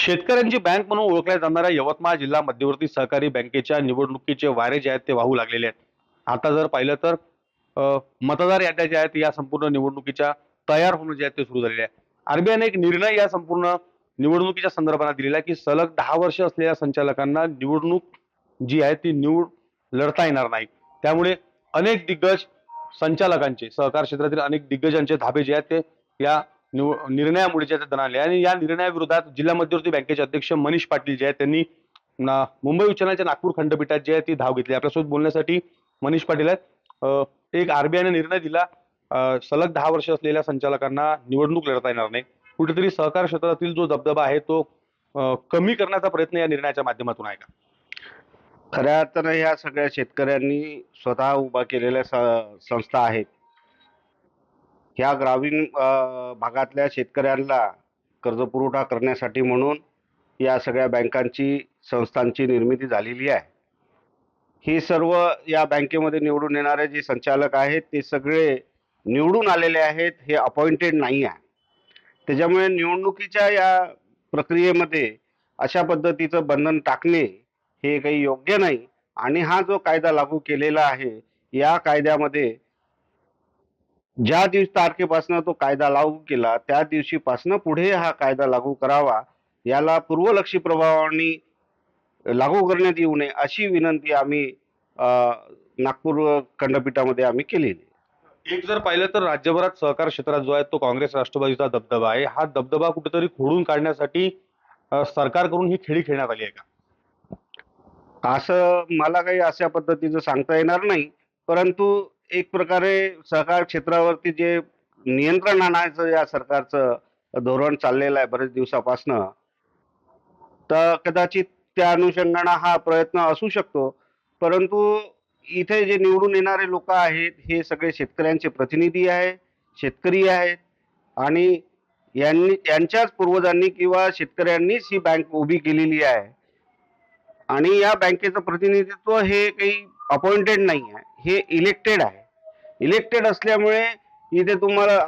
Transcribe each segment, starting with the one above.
शेतकऱ्यांची बँक म्हणून ओळखल्या जाणाऱ्या यवतमाळ जिल्हा मध्यवर्ती सहकारी बँकेच्या निवडणुकीचे वारे जे आहेत ते वाहू लागलेले आहेत. आता जर पाहिलं तर मतदार याद्या ज्या आहेत या संपूर्ण निवडणुकीच्या तयार होणं जे आहे ते सुरू झालेले आहे. आरबीआयने एक निर्णय या संपूर्ण निवडणुकीच्या संदर्भात दिलेला आहे की सलग 10 वर्ष असलेल्या संचालकांना निवडणूक जी आहे ती लढता येणार नाही. त्यामुळे अनेक दिग्गज संचालकांचे सहकार क्षेत्रातील अनेक दिग्गजांचे धाबे जे आहेत ते या निर्णयामुळे जे आहेत दणाणले आणि या निर्णयाविरोधात जिल्हा मध्यवर्ती बँकेचे अध्यक्ष मनीष पाटील जे आहेत त्यांनी मुंबई उच्च न्यायालयाच्या नागपूर खंडपीठात जे आहे ती धाव घेतली. आपल्यासोबत बोलण्यासाठी मनीष पाटील आहेत. एक आरबीआयने निर्णय दिला सलग 10 वर्ष असलेल्या संचालकांना निवडणूक लढता येणार नाही. कुठेतरी सहकार क्षेत्रातील जो दबदबा आहे तो कमी करण्याचा प्रयत्न या निर्णयाच्या माध्यमातून आहे का? खऱ्या अर्थानं ह्या सगळ्या शेतकऱ्यांनी स्वतः उभा केलेल्या संस्था आहेत. ह्या ग्रामीण भागातल्या शेतकऱ्यांना कर्जपुरवठा करण्यासाठी म्हणून या सगळ्या बँकांची संस्थांची निर्मिती झालेली आहे. ही सर्व या बँकेमध्ये निवडून येणारे जे संचालक आहेत ते सगळे निवडून आलेले आहेत, हे अपॉइंटेड नाही आहे. त्याच्यामुळे निवडणुकीच्या या प्रक्रियेमध्ये अशा पद्धतीचं बंधन टाकणे हे काही योग्य नाही. आणि हा जो कायदा लागू केलेला आहे या कायद्यामध्ये ज्या तारखेपासून तो कायदा लागू केला त्या दिवशीपासून पुढे हा कायदा लागू करावा, याला पूर्वलक्षी प्रभावाने लागू करण्यात येऊ नये अशी विनंती आम्ही नागपूर खंडपीठामध्ये आम्ही केलेली. एक जर पाहिलं तर राज्यभरात सहकार क्षेत्रात जो आहे तो काँग्रेस राष्ट्रवादीचा दबदबा आहे. हा दबदबा कुठेतरी खोडून काढण्यासाठी सरकारकडून ही खेळी खेळण्यात आली आहे का? असं मला काही अशा पद्धतीचं सांगता येणार नाही, परंतु एक प्रकारे सहकार क्षेत्रावरती जे नियंत्रण आणायचं या सरकारचं धोरण चाललेलं आहे बरेच दिवसापासनं, तर कदाचित त्या अनुषंगाने हा प्रयत्न असू शकतो. परंतु इथे जे निवडून येणारे लोक आहेत हे सगळे शेतकऱ्यांचे प्रतिनिधी आहेत, शेतकरी आहेत आणि यांच्याच पूर्वजांनी किंवा शेतकऱ्यांनीच ही बँक उभी केलेली आहे. आणि या बँकेचं प्रतिनिधित्व हे काही अपॉइंटेड नाही आहे, हे इलेक्टेड आहे. इलेक्टेड असल्यामुळे इथे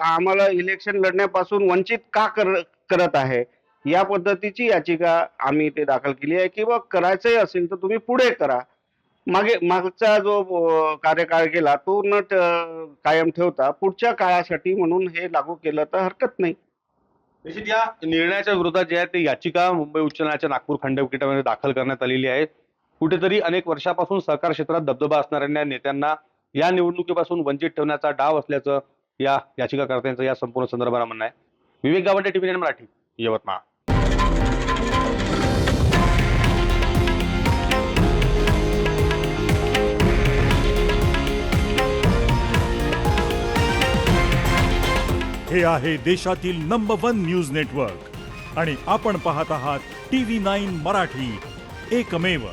आम्हाला इलेक्शन लढण्यापासून वंचित का करत आहे या पद्धतीची याचिका आम्ही इथे दाखल केली आहे. किंवा करायचंही असेल तर तुम्ही पुढे करा. मागचा जो कार्यकाळ गेला तो न कायम ठेवता पुढच्या काळासाठी म्हणून हे लागू केलं तर हरकत नाही. निश्चित या निर्णयाच्या विरोधात जे आहे ते याचिका मुंबई उच्च न्यायालयाच्या नागपूर खंडपीठामध्ये दाखल करण्यात आलेली आहे. कुठेतरी अनेक वर्षापासून सहकार क्षेत्रात दबदबा असणाऱ्या नेत्यांना या निवडणुकीपासून वंचित ठेवण्याचा डाव असल्याचं या याचिकाकर्त्यांचं या संपूर्ण संदर्भात म्हणणं आहे. विवेक गावंडे, TV9 मराठी, यवतमाळ. हे आहे देशातील नंबर 1 न्यूज नेटवर्क आणि आपण पाहत आहात TV9 मराठी, एकमेव.